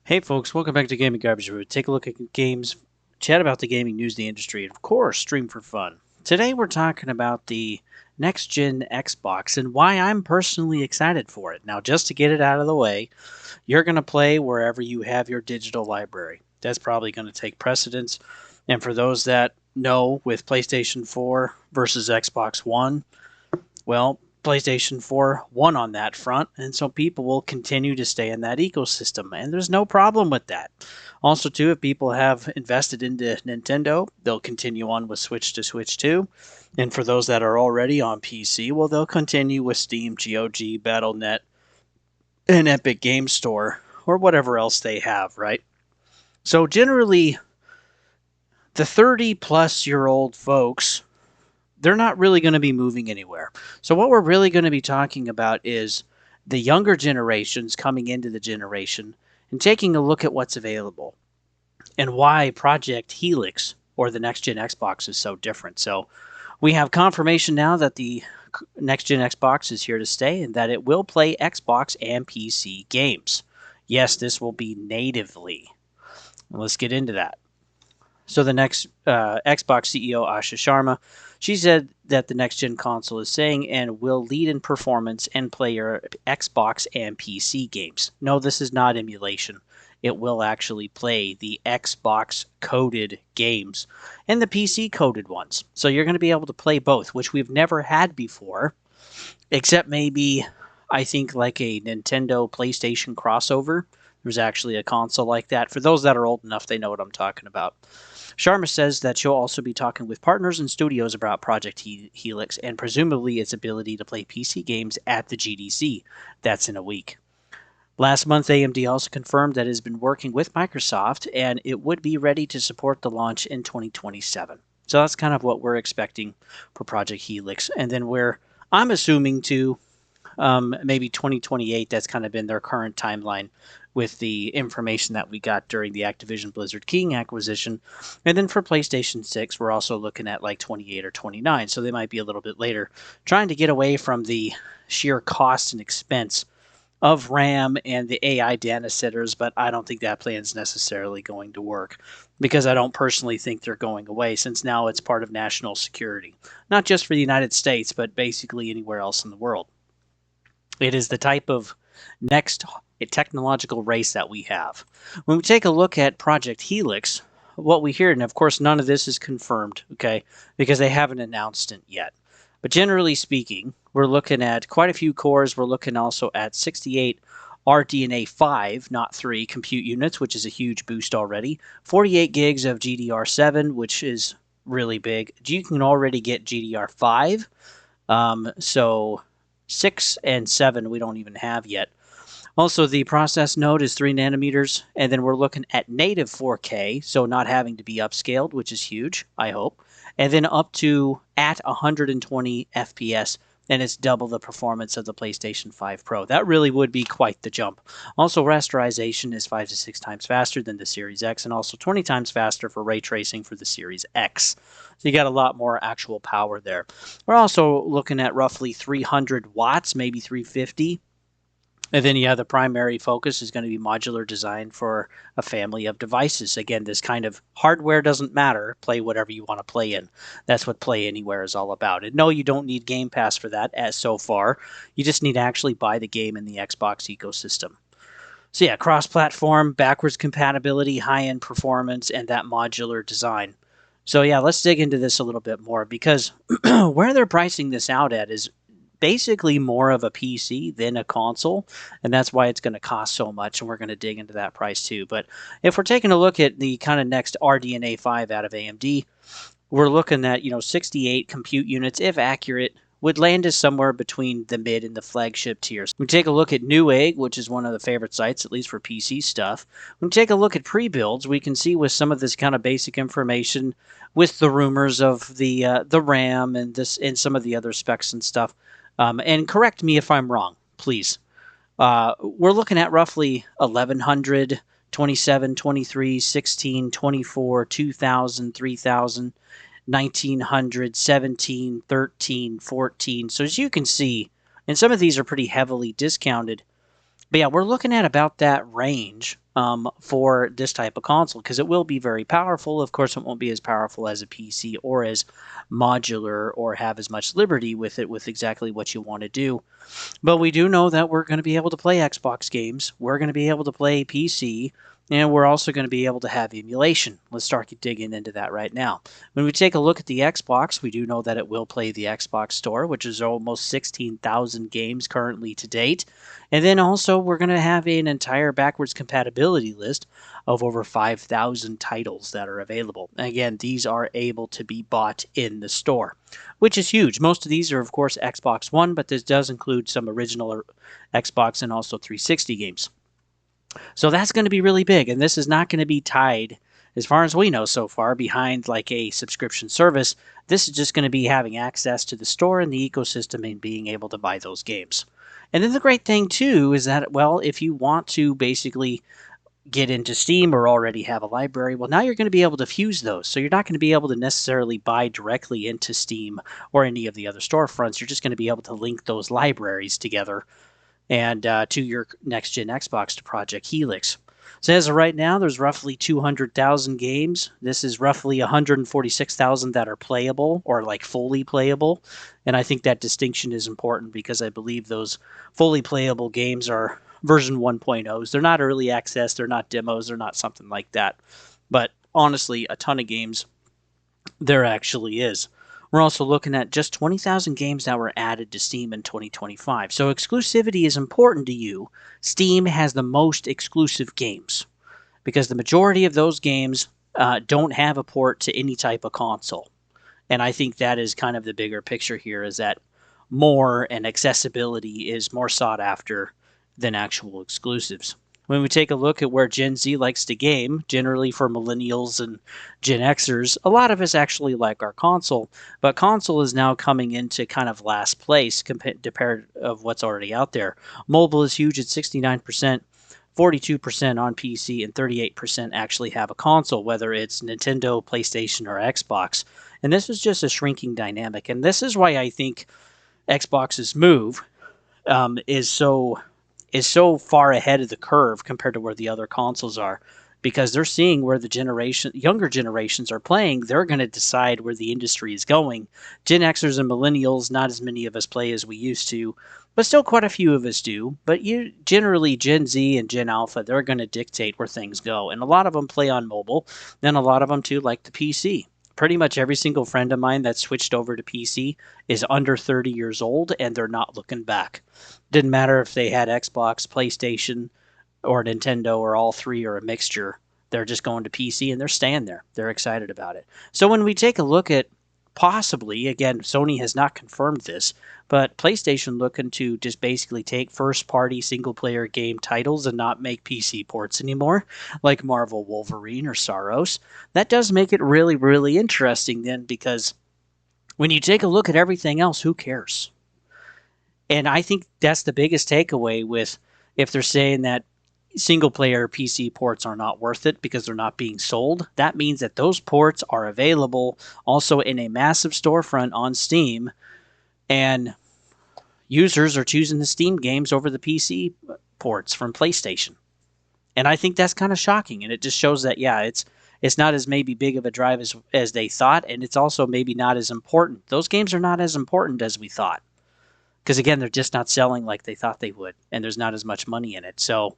Hey folks, welcome back to Gaming Garbage Room. Take a look at games, chat about the gaming news, the industry, and of course, stream for fun. Today we're talking about the next gen Xbox and why I'm personally excited for it. Now, just to get it out of the way, you're going to play wherever you have your digital library. That's probably going to take precedence. And for those that know, with PlayStation 4 versus Xbox One, well, PlayStation 4 won on that front, and so people will continue to stay in that ecosystem, and there's no problem with that. Also, too, if people have invested into Nintendo, they'll continue on with Switch to Switch 2. And for those that are already on PC, well, they'll continue with Steam, GOG, Battle.net, and Epic Game Store, or whatever else they have, right? So generally, the 30 plus year old folks, they're not really going to be moving anywhere. So what we're really going to be talking about is the younger generations coming into the generation and taking a look at what's available and why Project Helix or the next gen Xbox is so different. So we have confirmation now that the next gen Xbox is here to stay and that it will play Xbox and PC games. Yes, this will be natively. Let's get into that. So the next Xbox CEO Asha Sharma, she said that the next gen console is saying and will lead in performance and play your Xbox and PC games. No, this is not emulation. It will actually play the Xbox coded games and the PC coded ones. So you're going to be able to play both, which we've never had before, except maybe I think like a Nintendo PlayStation crossover. There's actually a console like that. For those that are old enough, they know what I'm talking about. Sharma says that she'll also be talking with partners and studios about Project Helix and presumably its ability to play PC games at the GDC. That's in a week. Last month, AMD also confirmed that it has been working with Microsoft and it would be ready to support the launch in 2027. So that's kind of what we're expecting for Project Helix. And then I'm assuming to maybe 2028. That's kind of been their current timeline with the information that we got during the Activision Blizzard King acquisition. And then for PlayStation 6, we're also looking at like 28 or 29. So they might be a little bit later, trying to get away from the sheer cost and expense of RAM and the AI data centers, but I don't think that plan is necessarily going to work because I don't personally think they're going away since now it's part of national security, not just for the United States, but basically anywhere else in the world. It is the type of next technological race that we have. When we take a look at Project Helix, what we hear, and of course none of this is confirmed, okay, because they haven't announced it yet. But generally speaking, we're looking at quite a few cores. We're looking also at 68 RDNA 5, not 3 compute units, which is a huge boost already. 48 gigs of GDR7, which is really big. You can already get GDR5. So 6 and 7 we don't even have yet. Also, the process node is 3 nanometers, and then we're looking at native 4K, so not having to be upscaled, which is huge, I hope. And then up to at 120 FPS, and it's double the performance of the PlayStation 5 Pro. That really would be quite the jump. Also, rasterization is 5 to 6 times faster than the Series X, and also 20 times faster for ray tracing for the Series X. So you got a lot more actual power there. We're also looking at roughly 300 watts, maybe 350. And then, yeah, the primary focus is going to be modular design for a family of devices. Again, this kind of hardware doesn't matter. Play whatever you want to play in. That's what Play Anywhere is all about. And no, you don't need Game Pass for that, as so far. You just need to actually buy the game in the Xbox ecosystem. So, yeah, cross platform, backwards compatibility, high end performance, and that modular design. So, yeah, let's dig into this a little bit more because where they're pricing this out at is basically more of a PC than a console, and that's why it's going to cost so much, and we're going to dig into that price too. But if we're taking a look at the kind of next RDNA 5 out of AMD, we're looking at 68 compute units, if accurate, would land us somewhere between the mid and the flagship tiers. We take a look at Newegg, which is one of the favorite sites, at least for PC stuff. When we take a look at pre-builds, we can see with some of this kind of basic information, with the rumors of the RAM and this and some of the other specs and stuff. And correct me if I'm wrong, please. We're looking at roughly 1100, 27, 23, 16, 24, 2000, 3000, 1900, 17, 13, 14. So as you can see, and some of these are pretty heavily discounted, But yeah, we're looking at about that range for this type of console because it will be very powerful. Of course, it won't be as powerful as a PC or as modular or have as much liberty with it with exactly what you want to do. But we do know that we're going to be able to play Xbox games. We're going to be able to play PC. And we're also going to be able to have emulation. Let's start digging into that right now. When we take a look at the Xbox, we do know that it will play the Xbox Store, which is almost 16,000 games currently to date. And then also, we're going to have an entire backwards compatibility list of over 5,000 titles that are available. Again, these are able to be bought in the store, which is huge. Most of these are, of course, Xbox One, but this does include some original Xbox and also 360 games. So that's going to be really big. And this is not going to be tied, as far as we know so far, behind like a subscription service. This is just going to be having access to the store and the ecosystem and being able to buy those games. And then the great thing, too, is that, well, if you want to basically get into Steam or already have a library, well, now you're going to be able to fuse those. So you're not going to be able to necessarily buy directly into Steam or any of the other storefronts. You're just going to be able to link those libraries together and to your next gen Xbox to Project Helix. So as of right now, there's roughly 200,000 games. This is roughly 146,000 that are playable or like fully playable. And I think that distinction is important because I believe those fully playable games are version 1.0s. They're not early access, they're not demos, they're not something like that. But honestly, a ton of games there actually is. We're also looking at just 20,000 games that were added to Steam in 2025. So exclusivity is important to you. Steam has the most exclusive games because the majority of those games don't have a port to any type of console. And I think that is kind of the bigger picture here is that more and accessibility is more sought after than actual exclusives. When we take a look at where Gen Z likes to game, generally for millennials and Gen Xers, a lot of us actually like our console, but console is now coming into kind of last place compared of what's already out there. Mobile is huge at 69%, 42% on PC, and 38% actually have a console, whether it's Nintendo, PlayStation, or Xbox. And this is just a shrinking dynamic. And this is why I think Xbox's move is so far ahead of the curve compared to where the other consoles are because they're seeing where the younger generations are playing. They're going to decide where the industry is going. Gen Xers and millennials, not as many of us play as we used to, but still quite a few of us do. But you generally Gen Z and Gen Alpha, they're going to dictate where things go, and a lot of them play on mobile. Then a lot of them too like the PC. Pretty much every single friend of mine that switched over to PC is under 30 years old, and they're not looking back. Didn't matter if they had Xbox, PlayStation, or Nintendo, or all three, or a mixture. They're just going to PC and they're staying there. They're excited about it. So when we take a look at possibly, again, Sony has not confirmed this, but PlayStation looking to just basically take first party single player game titles and not make PC ports anymore, like Marvel Wolverine or Saros. That does make it really, really interesting then because when you take a look at everything else, who cares? And I think that's the biggest takeaway with if they're saying that single player PC ports are not worth it because they're not being sold. That means that those ports are available also in a massive storefront on Steam, and users are choosing the Steam games over the PC ports from PlayStation. And I think that's kind of shocking, and it just shows that yeah, it's not as maybe big of a drive as they thought, and it's also maybe not as important. Those games are not as important as we thought because again, they're just not selling like they thought they would, and there's not as much money in it. So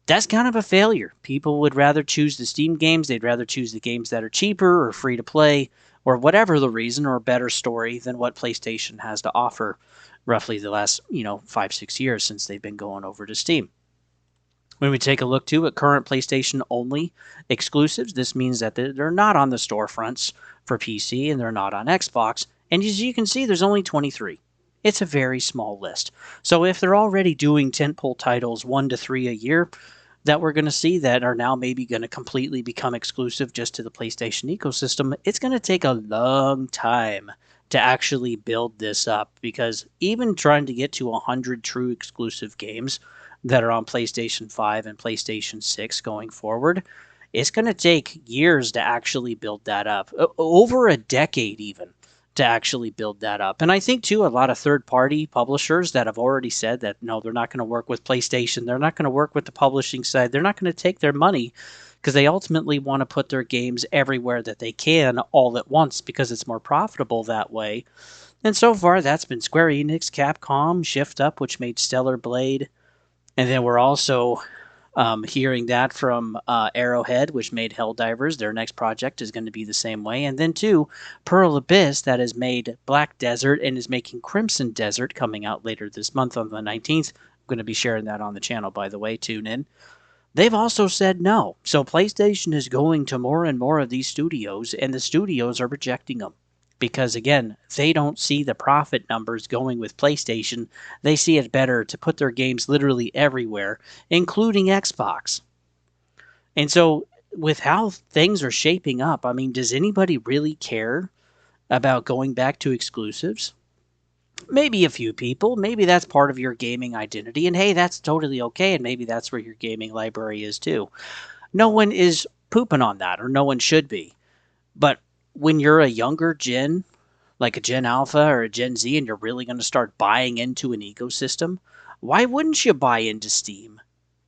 that's kind of a failure. People would rather choose the Steam games. They'd rather choose the games that are cheaper or free to play or whatever the reason or a better story than what PlayStation has to offer roughly the last, 5, 6 years since they've been going over to Steam. When we take a look too at current PlayStation only exclusives, this means that they're not on the storefronts for PC and they're not on Xbox. And as you can see, there's only 23. It's a very small list. So if they're already doing tentpole titles 1 to 3 a year that we're going to see that are now maybe going to completely become exclusive just to the PlayStation ecosystem, it's going to take a long time to actually build this up because even trying to get to 100 true exclusive games that are on PlayStation 5 and PlayStation 6 going forward, it's going to take years to actually build that up. Over a decade even to actually build that up. And I think, too, a lot of third-party publishers that have already said that, no, they're not going to work with PlayStation. They're not going to work with the publishing side. They're not going to take their money because they ultimately want to put their games everywhere that they can all at once because it's more profitable that way. And so far, that's been Square Enix, Capcom, Shift Up, which made Stellar Blade. And then we're also hearing that from Arrowhead, which made Helldivers. Their next project is going to be the same way. And then, too, Pearl Abyss, that has made Black Desert and is making Crimson Desert, coming out later this month on the 19th. I'm going to be sharing that on the channel, by the way. Tune in. They've also said no. So PlayStation is going to more and more of these studios, and the studios are rejecting them. Because, again, they don't see the profit numbers going with PlayStation. They see it better to put their games literally everywhere, including Xbox. And so, with how things are shaping up, I mean, does anybody really care about going back to exclusives? Maybe a few people. Maybe that's part of your gaming identity. And hey, that's totally okay. And maybe that's where your gaming library is too. No one is pooping on that, or no one should be. But when you're a younger gen, like a Gen Alpha or a Gen Z, and you're really going to start buying into an ecosystem, why wouldn't you buy into Steam?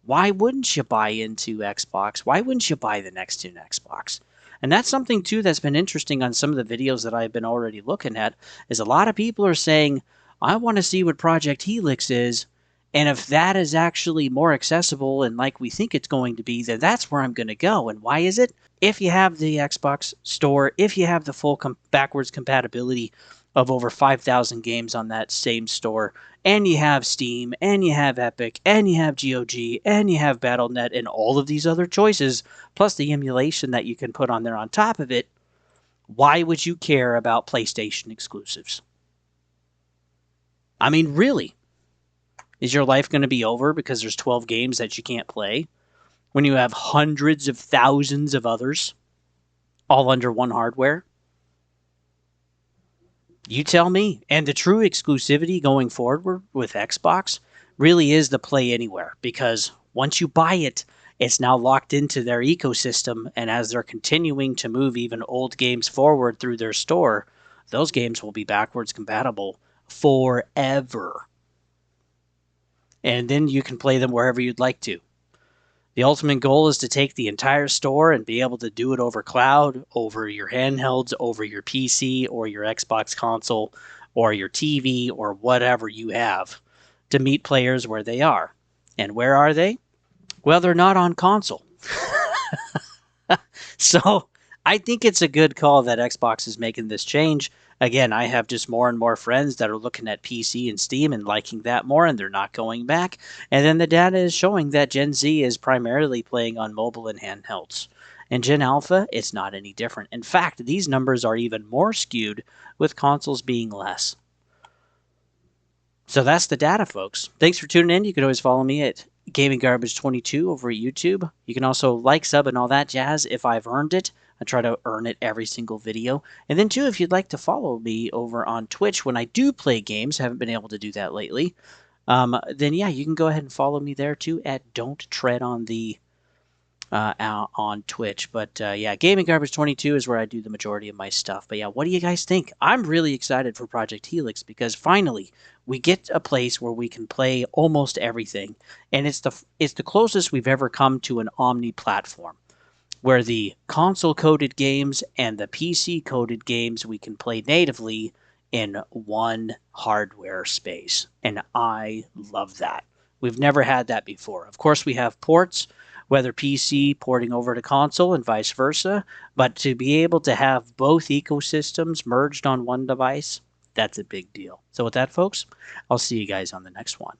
Why wouldn't you buy into Xbox? Why wouldn't you buy the next gen Xbox? And that's something, too, that's been interesting on some of the videos that I've been already looking at, is a lot of people are saying, I want to see what Project Helix is, and if that is actually more accessible and like we think it's going to be, then that's where I'm going to go. And why is it? If you have the Xbox store, if you have the full backwards compatibility of over 5,000 games on that same store, and you have Steam, and you have Epic, and you have GOG, and you have Battle.net, and all of these other choices, plus the emulation that you can put on there on top of it, why would you care about PlayStation exclusives? I mean, really? Is your life going to be over because there's 12 games that you can't play when you have hundreds of thousands of others all under one hardware? You tell me. And the true exclusivity going forward with Xbox really is the play anywhere, because once you buy it, it's now locked into their ecosystem, and as they're continuing to move even old games forward through their store, those games will be backwards compatible forever. And then you can play them wherever you'd like to. The ultimate goal is to take the entire store and be able to do it over cloud, over your handhelds, over your PC or your Xbox console or your TV or whatever you have to meet players where they are. And where are they? Well, they're not on console. So I think it's a good call that Xbox is making this change. Again, I have just more and more friends that are looking at PC and Steam and liking that more, and they're not going back. And then the data is showing that Gen Z is primarily playing on mobile and handhelds. And Gen Alpha, it's not any different. In fact, these numbers are even more skewed with consoles being less. So that's the data, folks. Thanks for tuning in. You can always follow me at Gaming Garbage 22 over at YouTube. You can also like, sub, and all that jazz if I've earned it. I try to earn it every single video. And then, too, if you'd like to follow me over on Twitch when I do play games, haven't been able to do that lately, then, yeah, you can go ahead and follow me there, too, at Don't Tread on the on Twitch. But yeah, Gaming Garbage 22 is where I do the majority of my stuff. But yeah, what do you guys think? I'm really excited for Project Helix because finally we get a place where we can play almost everything, and it's the closest we've ever come to an omni platform, where the console coded games and the PC coded games we can play natively in one hardware space. And I love that. We've never had that before. Of course, we have ports, whether PC porting over to console and vice versa, but to be able to have both ecosystems merged on one device, that's a big deal. So with that, folks, I'll see you guys on the next one.